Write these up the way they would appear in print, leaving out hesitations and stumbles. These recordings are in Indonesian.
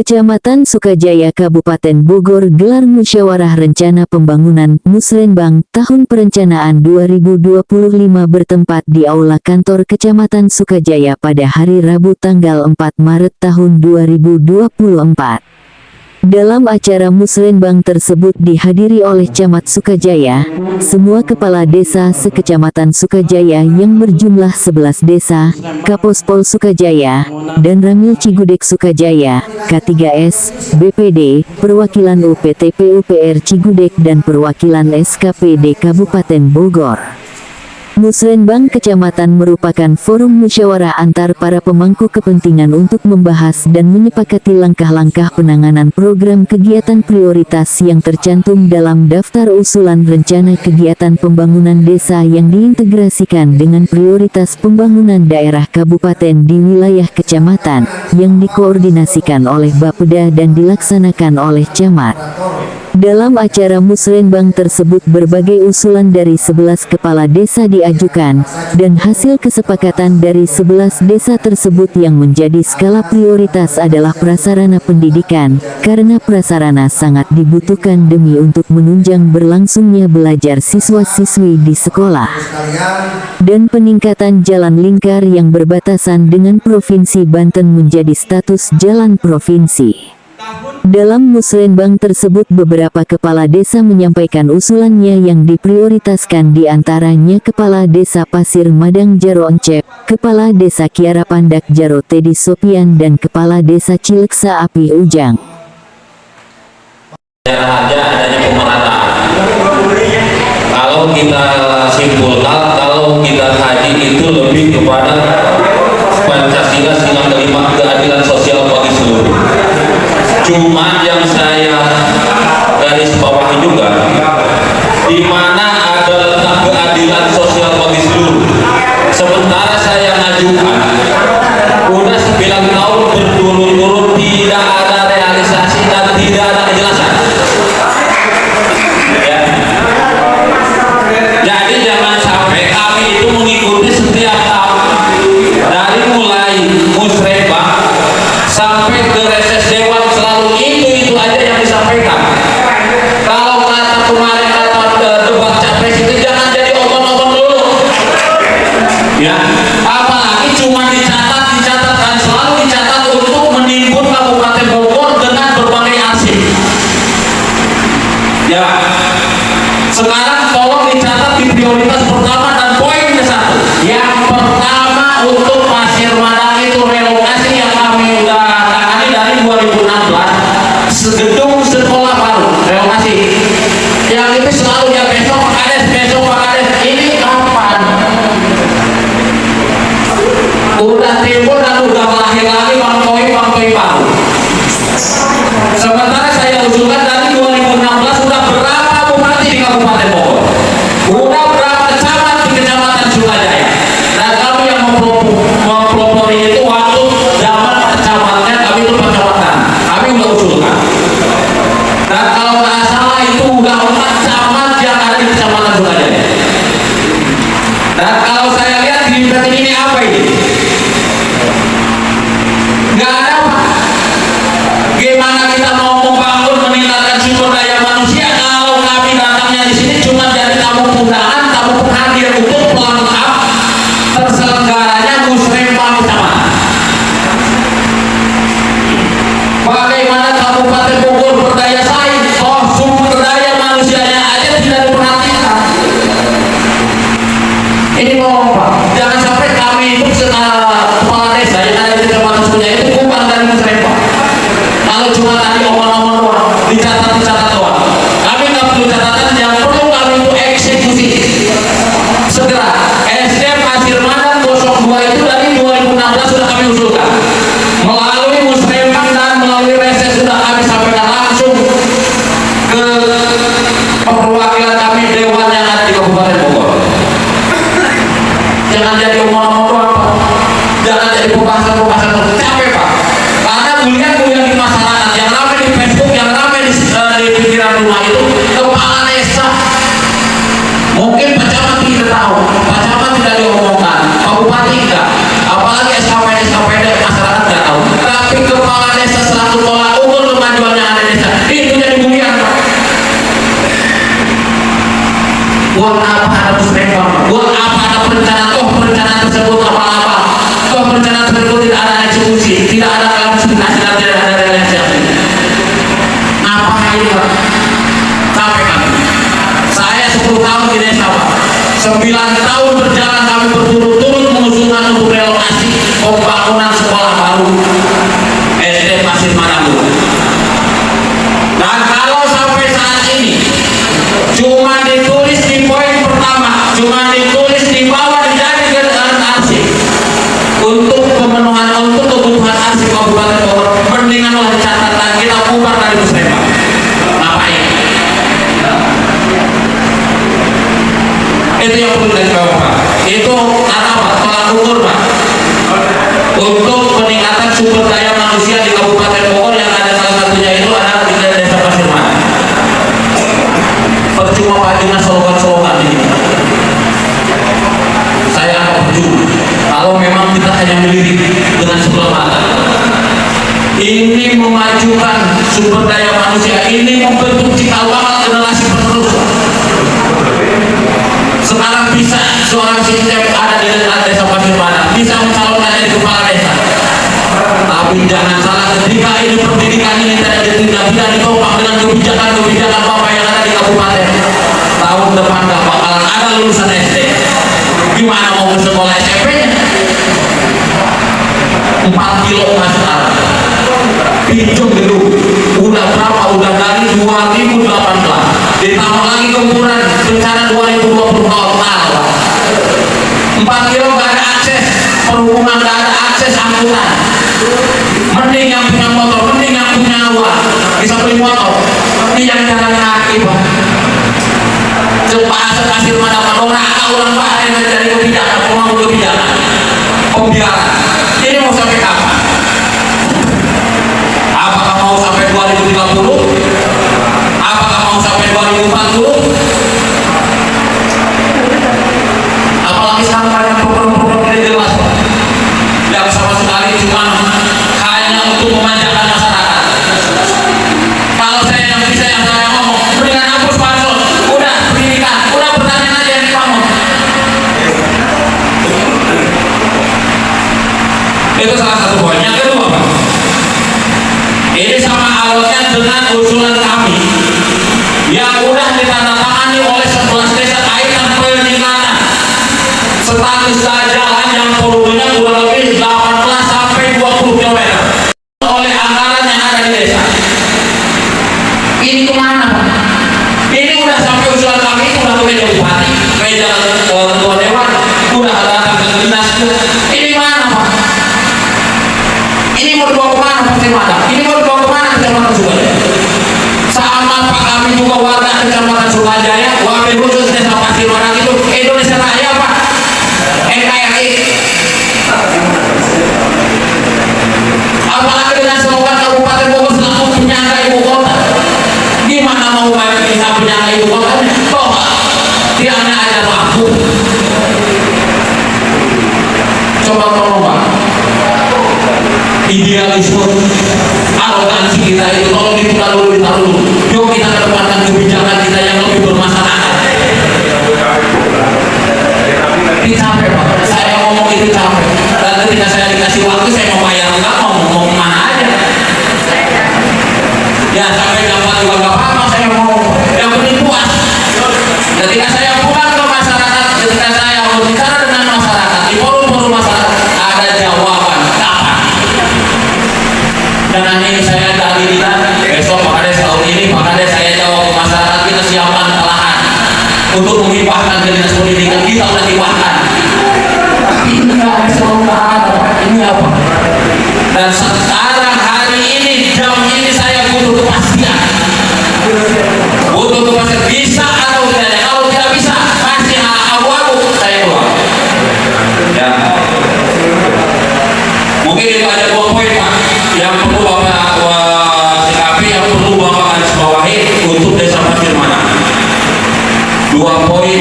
Kecamatan Sukajaya Kabupaten Bogor gelar musyawarah rencana pembangunan Musrenbang tahun perencanaan 2025 bertempat di Aula Kantor Kecamatan Sukajaya pada hari Rabu tanggal 4 Maret tahun 2024. Dalam acara musrenbang tersebut dihadiri oleh Camat Sukajaya, semua kepala desa sekecamatan Sukajaya yang berjumlah 11 desa, Kapospol Sukajaya, dan Ramil Cigudeg Sukajaya, K3S, BPD, perwakilan UPTP UPR Cigudeg dan perwakilan SKPD Kabupaten Bogor. Musrenbang Kecamatan merupakan forum musyawarah antar para pemangku kepentingan untuk membahas dan menyepakati langkah-langkah penanganan program kegiatan prioritas yang tercantum dalam daftar usulan rencana kegiatan pembangunan desa yang diintegrasikan dengan prioritas pembangunan daerah kabupaten di wilayah kecamatan, yang dikoordinasikan oleh Bapeda dan dilaksanakan oleh Camat. Dalam acara musrenbang tersebut berbagai usulan dari 11 kepala desa diajukan, dan hasil kesepakatan dari 11 desa tersebut yang menjadi skala prioritas adalah prasarana pendidikan, karena prasarana sangat dibutuhkan demi untuk menunjang berlangsungnya belajar siswa-siswi di sekolah, dan peningkatan jalan lingkar yang berbatasan dengan Provinsi Banten menjadi status jalan provinsi. Dalam musrenbang tersebut beberapa kepala desa menyampaikan usulannya yang diprioritaskan diantaranya Kepala Desa Pasir Madang Jaro Encep, Kepala Desa Kiara Pandak Jaro Tedi Sopian dan Kepala Desa Cileksa Api Ujang. Adanya pemerataan. Kalau kita simpulkan, kalau kita kaji itu lebih kepada Pancasila Sila Kelima, keadilan sosial bagi seluruh. Cuma yang saya garis bawahi juga, di mana ada letak keadilan sosial bagi seluruh. Sementara saya ngajukan, udah 9 tahun berturut-turut tidak ada realisasi dan tidak ada kejelasan. Ya. Jadi jangan sampai kami itu mengikuti setiap tahun, dari mulai musrenbang sampai ke reses dewan, selalu itu aja yang disampaikan. Kalau kata kemarin debat capres itu jangan jadi omong-omong dulu, ya. Apalagi cuma dicatat dan selalu dicatat untuk menimbun Kabupaten Bogor dengan berbagai arsip, ya. Sekarang tolong dicatat di prioritas pertama dan poinnya satu. Yang pertama untuk Pasir Madang itu relokasi yang kami udah tangani dari 2016, gedung sekolah baru relokasi. Yang itu selalu ya besok Pak Kades, ini kapan? Udah timbul dan udah lahir lagi bangkoi baru. Sementara saya usulkan dari 2016 udah berapa bupati di Kabupaten Bogor, udah berapa camat di Kecamatan Sukajaya, dan kami yang mempelopori itu waktu zaman kecamatan kami itu kecamatan, kami udah usulkan. Dan kalau nggak salah itu udah 4 camat yang ada di Kecamatan Sukajaya. Dan kalau saya lihat di ini apa ini? Nggak ada, Pak. Gimana kita mau membangun meningkatkan sumber daya manusia kalau kami datangnya di sini cuma jadi tamu undangan, tamu penghadir untuk pelengkap terselenggaranya musrenbang kecamatan. Bagaimana Kabupaten Bogor berdaya saing, sumber daya manusianya aja tidak diperhatikan. Ini mau Pak, jangan sampai kami itu kepala desa yang ada di Kecamatan Sukajaya itu bukan dari musrenbang. Kalau cuma tadi omong-omong doang, dicatat doang, kami nggak perlu catatan. Yang perlu kami itu eksekusi segera. SD Pasir Madang 02 itu dari 2016 sudah kami usulkan, melalui musrenbang dan melalui reses sudah kami sampaikan langsung ke perwakilan kami dewan yang ada di Kabupaten Bogor. Jangan jadi omong-omong doang, jangan jadi pembahasan capek, Pak. Karena kuliah di masyarakat yang ramai di Facebook, yang ramai di pikiran rumah itu kepala desa. Mungkin Pak Camat tidak tahu, Pak Camat tidak diomongkan, Pak Bupati enggak, apalagi SKPD masyarakat tidak tahu. Tapi kepala desa selaku tolak Buat apa ada musrembang? Buat apa ada perencanaan? Toh perencanaan tersebut apa-apa? Toh perencanaan tersebut tidak ada eksekusi, tidak ada klasifikasi, dan tidak ada realisasi. Ngapain Pak? Capek kami. Saya 10 tahun di desa Pak. 9 tahun berjalan kami berturut-turut mengusulkan untuk relokasi pembangunan sekolah baru SD Pasir Manabu. Dan kalau sampai saat ini cuma ditulis di poin pertama, cuma ditulis di bawah dijadikan arsip untuk pemenuhan untuk kebutuhan arsip Kabupaten Bogor, mendingan oleh catatan kita bubar dari musrembang. Ngapain? Itu yang perlu digarisbawahi Pak. Itu apa? Tolak ukur Pak. Untuk peningkatan sumber daya manusia di Kabupaten Bogor yang ada salah satunya itu adalah di Desa Pasir Manabu. Percuma Pak Dina slogan-slogan ini. Saya anggap percuma. Kalau memang kita hanya melirik dengan sebelah mata. Ini memajukan sumber daya manusia, ini membentuk cikal bakal generasi penerus. Sekarang bisa seorang sistem ada di Desa Pasir Manabu, bisa mencalonkan jadi kepala desa. Tapi jangan salah, ketika ini pendidikan ini tidak ditopang dengan kebijakan-kebijakan Bapak yang ada di kabupaten, tahun depan gak bakalan ada lulusan SD. Gimana mau sekolah SMP-nya? 4 kilo masuk arah. Pinjam gedung. Udah berapa? Udah dari 2018. Ditambah lagi kemudian rencana 2020 total. 4 kilo gak ada akses perhubungan, gak ada akses angkutan. Mending yang punya motor, mending yang punya uang bisa beli motor. Ini yang jalan kaki Pak. Cepat Pasir Manabu raka orang Pak yang dari kebijakan, pembangun kebijakan, pembiaran. Ini mau sampai kapan? Apakah mau sampai 2030? Apakah mau sampai 2040? Apalagi sampai yang program-program tidak jelas Pak. Yang sama sekali cuma hanya untuk memanjakan masyarakat. Kalau saya yang bisa yang saya ngomong, mendingan hapus pansos, udah pendidikan, udah pertanian aja yang dibangun. Itu salah satu poin. Yang kedua Pak, ini sama halnya dengan usulan kami yang udah ditandatangani oleh 11 desa kaitan peningkatan status jalan yang volumenya kurang lebih 18 sampai 20 km oleh anggaran yang ada di desa. Ini kemana Pak? Ini udah sampai usulan kami, udah ke meja bupati, meja ketua dewan, udah datang ke dinas. Ini mana Pak? Ini mau dibawa kemana Pasir Manabu? Ini mau dibawa kemana Kecamatan Sukajaya? Sama Pak, kami juga warga Kecamatan Sukajaya, wabil khusus Desa Pasir Manabu itu Indonesia Raya Pak, NKRI. Apalagi dengan slogan Kabupaten Bogor selaku penyangga ibu kota. Gimana mau bisa penyangga ibu kotanya? Toh tidak ada lampu. Coba tolong Pak, idealisme arogansi kita itu tolong ditaruh dulu. Yuk kita kedepankan kebijakan kita yang lebih bermasyarakat. Ini capek Pak, saya ngomong itu capek. Dan ketika saya dikasih waktu, saya mau bayar enggak, mau kemana aja. Ya sampai kapan juga enggak apa-apa, saya mau yang penting puas. Ketika saya pulang ke masyarakat, ketika saya berbicara dengan masyarakat di forum-forum masyarakat, ada jawaban kapan. Dengan ini saya dari besok Pak Kades tahun ini, Pak Kades saya jawab ke masyarakat, kita siapkan lahan untuk menghibahkan ke dinas pendidikan, kita udah hibahkan. Ini nggak ada ini apa? Dan sekarang hari ini jam ini saya butuh kepastian. Butuh kepastian bisa atau tidak. Kalau tidak bisa masih abu-abu, saya keluar. Ya. Mungkin itu ada 2 poin Pak yang perlu Bapak sikapi, yang perlu Bapak garis bawahi untuk Desa Pasir Manabu. 2 poin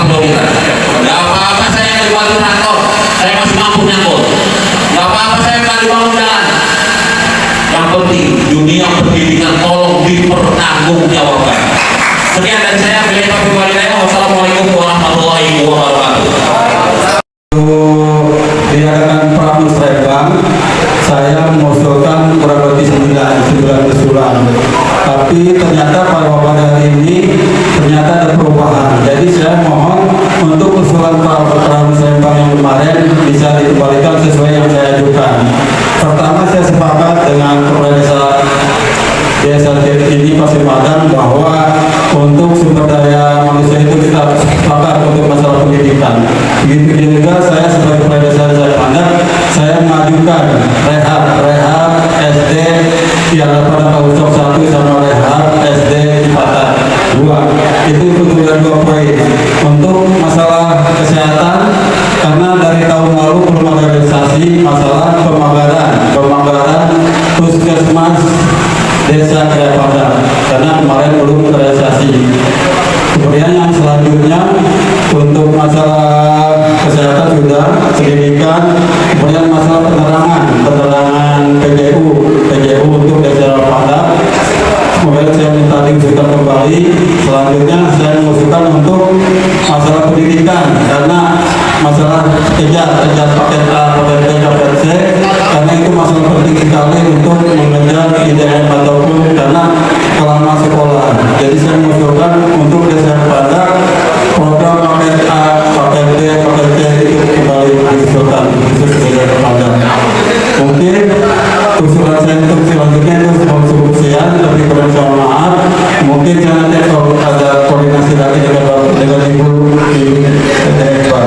prioritas. Gak apa-apa saya yang dibantu kantor, saya masih mampu nyangkut. Gak apa-apa saya nggak dibangun jalan. Yang penting dunia pendidikan tolong dipertanggungjawabkan. Sekian dari saya, Billy Taufiq Walhidayah. Tapi ternyata pada hari ini ternyata ada perubahan. Jadi saya mohon untuk usulan Pak Putra Musrembang yang kemarin bisa dikembalikan sesuai yang saya ajukan. Pertama, saya sepakat dengan Kepala Desa ini Pasir Madang bahwa untuk sumber daya manusia itu kita sepakat untuk masalah pendidikan. Begitu juga saya sebagai Kepala Desa Madang, saya mengajukan rehab SD yang pada tahun 1 sama rehab SD di Patat 2. Itu usulan 2 poin. Untuk masalah kesehatan, karena dari tahun lalu belum ada realisasi masalah pemagaran puskesmas Desa Kria Padang, karena kemarin belum terrealisasi. Kemudian yang selanjutnya untuk masalah kesehatan sudah, pendidikan, kemudian masalah penerangan PGU untuk Desa Padang. Kemudian saya minta diusulkan kembali. Selanjutnya saya mengusulkan untuk masalah pendidikan, karena masalah kejar paket A, paket B, paket C, karena itu masalah penting sekali untuk mengejar IDM ataupun karena selama sekolah. Jadi saya mengusulkan untuk Desa Padang program paket A, paket B, paket C itu kembali diusulkan khusus Desa Padang. Mungkin usulan saya untuk selanjutnya itu sebelum sekian, tapi kurang saya maaf. Mungkin jangan kalau ada koordinasi lagi dengan Ibu Pak.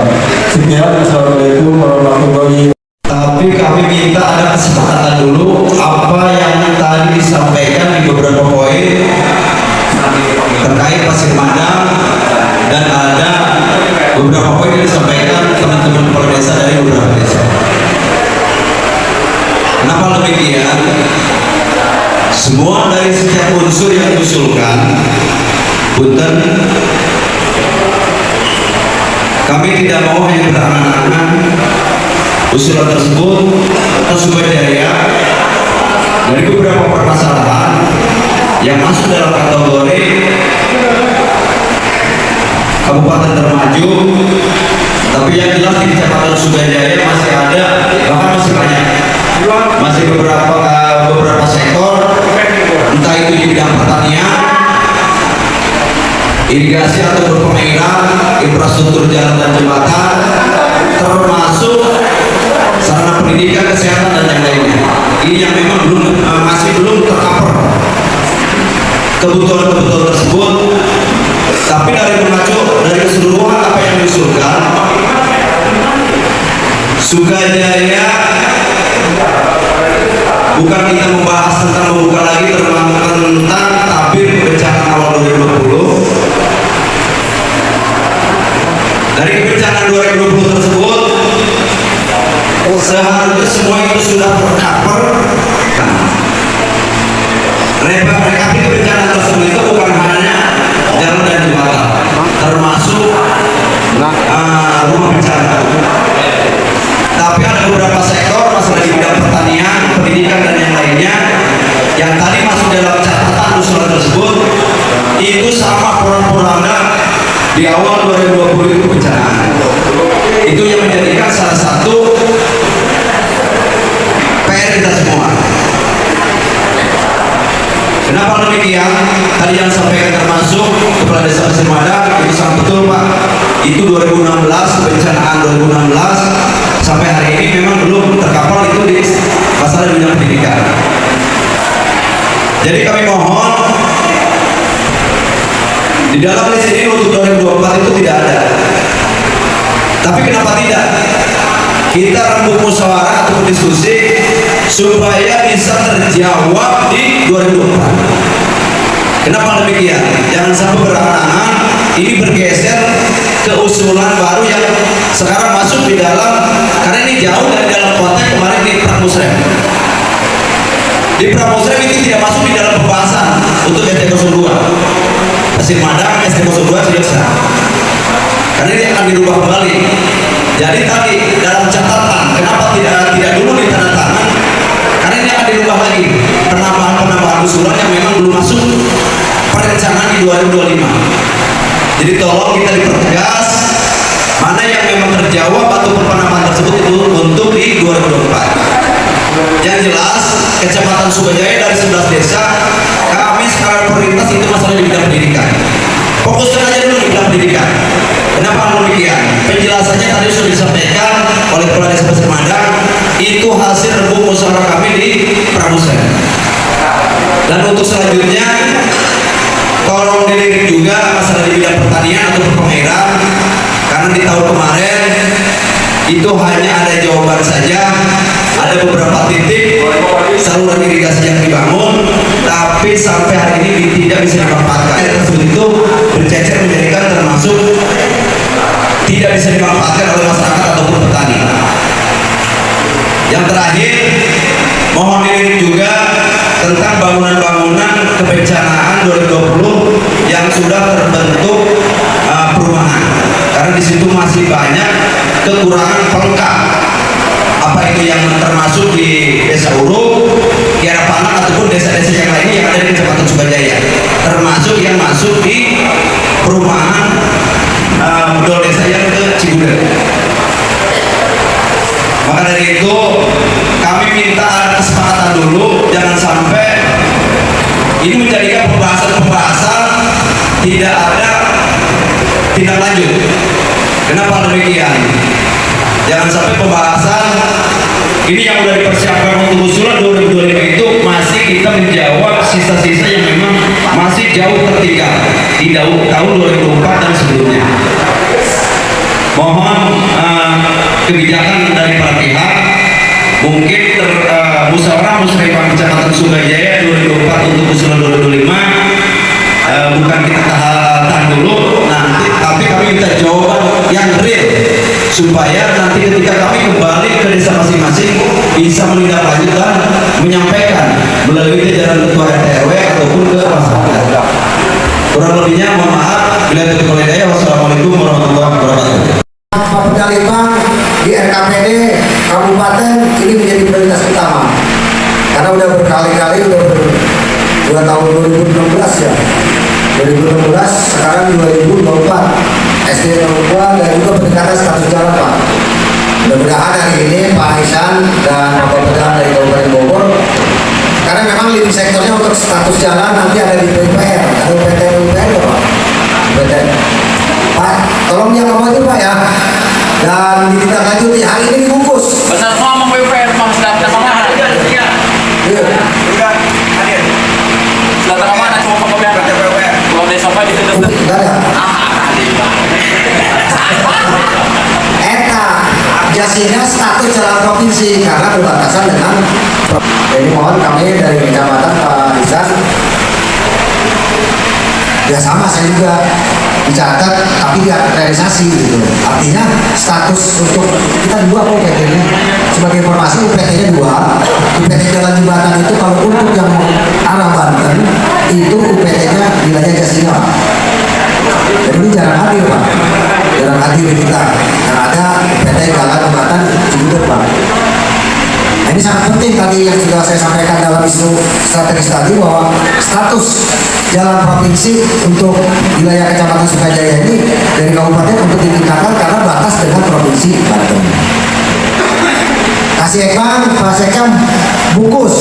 Sekian, assalamualaikum warahmatullahi wabarakatuh. Tapi kami minta ada kesepakatan dulu apa yang tadi disampaikan di beberapa poin terkait Pasir Madang, dan ada beberapa poin yang disampaikan teman-teman kepala desa dari beberapa desa. Kenapa demikian? Semua dari setiap unsur yang diusulkan, punten, kami tidak mau hanya berangan-angan usulan tersebut atas sumber daya dari beberapa permasalahan yang masuk dalam kategori kabupaten termaju, tapi yang jelas di Kecamatan Sukajaya masih ada, bahkan masih banyak, masih beberapa sektor, entah itu di bidang pertanian, irigasi atau berpengairan, infrastruktur jalan dan jembatan, termasuk sarana pendidikan, kesehatan dan yang lainnya. Ini yang memang masih belum tercover kebutuhan-kebutuhan tersebut. Tapi dari mengacu dari keseluruhan apa yang diusulkan, Sukajaya bukan kita membahas tentang membuka lagi tentang tabir bencana awal 2020. Dari kebijakan 2020 tersebut, seharusnya semua itu sudah tercover. Rekapitulasi bencana tersebut itu bukan hanya jalan dan jembatan, termasuk rumah bencana. Tapi ada beberapa sektor, masalah di bidang pertanian, pendidikan dan yang lainnya, yang tadi masuk dalam catatan usulan tersebut, itu sama pola-polanya di awal 2020 itu bencana. Itu yang menjadikan salah satu PR kita semua. Kenapa demikian? Tadi yang sampaikan termasuk Kepala Desa Pasir Madang, itu sangat betul Pak. Itu 2016, bencanaan 2016 sampai hari ini memang belum terkapal itu di masalah bidang pendidikan. Jadi kami mohon di dalam list ini untuk 2024 itu tidak ada. Tapi kenapa tidak? Kita rembuk musyawarah atau diskusi supaya bisa terjawab di 2024. Kenapa demikian? Jangan sampai berangan-angan ini bergeser ke usulan baru yang sekarang masuk di dalam, karena ini jauh dari dalam konteks kemarin di Pramusrem. Di Pramusrem ini tidak masuk di dalam pembahasan untuk ST02. Pasir Madang ST02 tidak sah, karena ini akan dirubah kembali. Jadi tadi dalam catatan kenapa tidak dulu ditandatangan, karena ini akan dirubah lagi, penambahan usulan yang memang belum masuk perencanaan di 2025. Jadi tolong kita dipertegas mana yang memang terjawab atau penambahan tersebut itu untuk di 2024. Yang jelas Kecamatan Sukajaya dari 11 desa, kami sekarang Fokuskan aja dulu di pendidikan. Kenapa demikian? Penjelasannya tadi sudah disampaikan oleh Kepala Desa Pasir Madang. Itu hasil rembuk musyawarah kami di Pramusen. Dan untuk selanjutnya, tolong dilirik juga masalah di bidang pertanian atau pengairan, karena di tahun kemarin itu hanya ada jawaban saja. Ada beberapa titik saluran irigasi yang dibangun, tapi sampai hari ini tidak bisa dimanfaatkan. Air tersebut itu bercecer menjadikan termasuk tidak bisa dimanfaatkan oleh masyarakat ataupun petani. Yang terakhir, mohon dilirik juga tentang bangunan-bangunan kebencanaan 2020 yang sudah terbentuk perumahan, karena di situ masih banyak kekurangan pelengkap. Apa itu yang termasuk di Desa Uruk, Kiara Panak ataupun desa-desa yang lainnya yang ada di Kecamatan Sukajaya, termasuk yang masuk di perumahan Dol Desa yang ke Ciguder. Maka dari itu kami minta kesepakatan dulu, jangan sampai ini menjadikan pembahasan-pembahasan tidak ada tindak lanjut. Kenapa demikian? Jangan sampai pembahasan ini yang sudah dipersiapkan untuk usulan 2025 itu masih kita menjawab sisa-sisa yang memang masih jauh tertinggal di tahun 2004 dan sebelumnya. Mohon kebijakan dari para pihak, mungkin musyawarah musyawarah Kecamatan Sukajaya 2004 untuk usulan 2025 bukan kita tahan dulu nanti, tapi kami minta jawaban yang real supaya nanti ketika kami kembali ke desa masing-masing bisa menindaklanjut dan menyampaikan melalui jajaran ketua RT RW ataupun ke masyarakat. Kurang lebihnya mohon maaf. Bila itu hidayah. Wassalamualaikum warahmatullahi wabarakatuh. Pendalimang di RKPD Kabupaten ini menjadi prioritas utama karena udah berkali-kali udah tahun 2016 ya, 2016 sekarang 2024 SD 02 dan juga peningkatan status jalan Pak. Mudah-mudahan hari ini Pak Ihsan dan Bapak Pejalan dari Kabupaten Bogor, karena memang leading sektornya untuk status jalan nanti ada di PUPR, ada PUPR Pak. Pak, tolong dia ngomong itu Pak ya, dan ditindaklanjuti hari ini dibungkus. Benar ngomong PUPR Pak, sudah mana? Sudah hadir. Sudah mana cuma PUPR? Kalau desa Pak di situ. Enggak ada. Eta jasina status jalan provinsi karena berbatasan dengan. Jadi mohon kami dari kecamatan Pak Ihsan, ya sama saya juga dicatat tapi tidak realisasi gitu. Artinya status untuk kita dua kok UPT-nya. Sebagai informasi UPT-nya dua. UPT Jalan Jembatan itu kalau untuk yang arah Banten itu UPT-nya wilayah Jasina. Jadi ini jarang hadir Pak, jarang hadir di kita. Karena ada UPT Jalan Jembatan Ciguder Pak. Nah, ini sangat penting tadi yang sudah saya sampaikan dalam isu strategis tadi bahwa status jalan provinsi untuk wilayah Kecamatan Sukajaya ini dari kabupaten untuk ditingkatkan karena batas dengan provinsi Banten. Kasih Ekman, Pak Sekam, bungkus.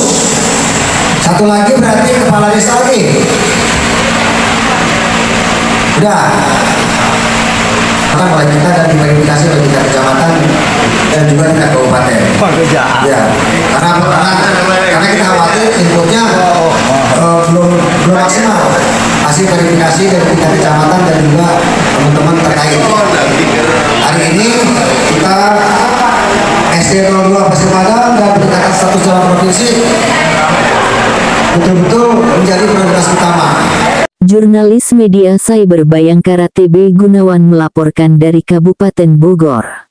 Satu lagi berarti kepala desa lagi. Udah. Karena mulai kita dan diverifikasi oleh tingkat kecamatan dan juga tingkat kabupaten. Ya, karena kita khawatir inputnya belum maksimal. Hasil verifikasi dari tingkat kecamatan dan juga teman-teman terkait. Hari ini kita SD 02 Pasir Madang dan peningkatan status jalan provinsi betul-betul menjadi prioritas utama. Jurnalis media Cyber Bayangkara TB Gunawan melaporkan dari Kabupaten Bogor.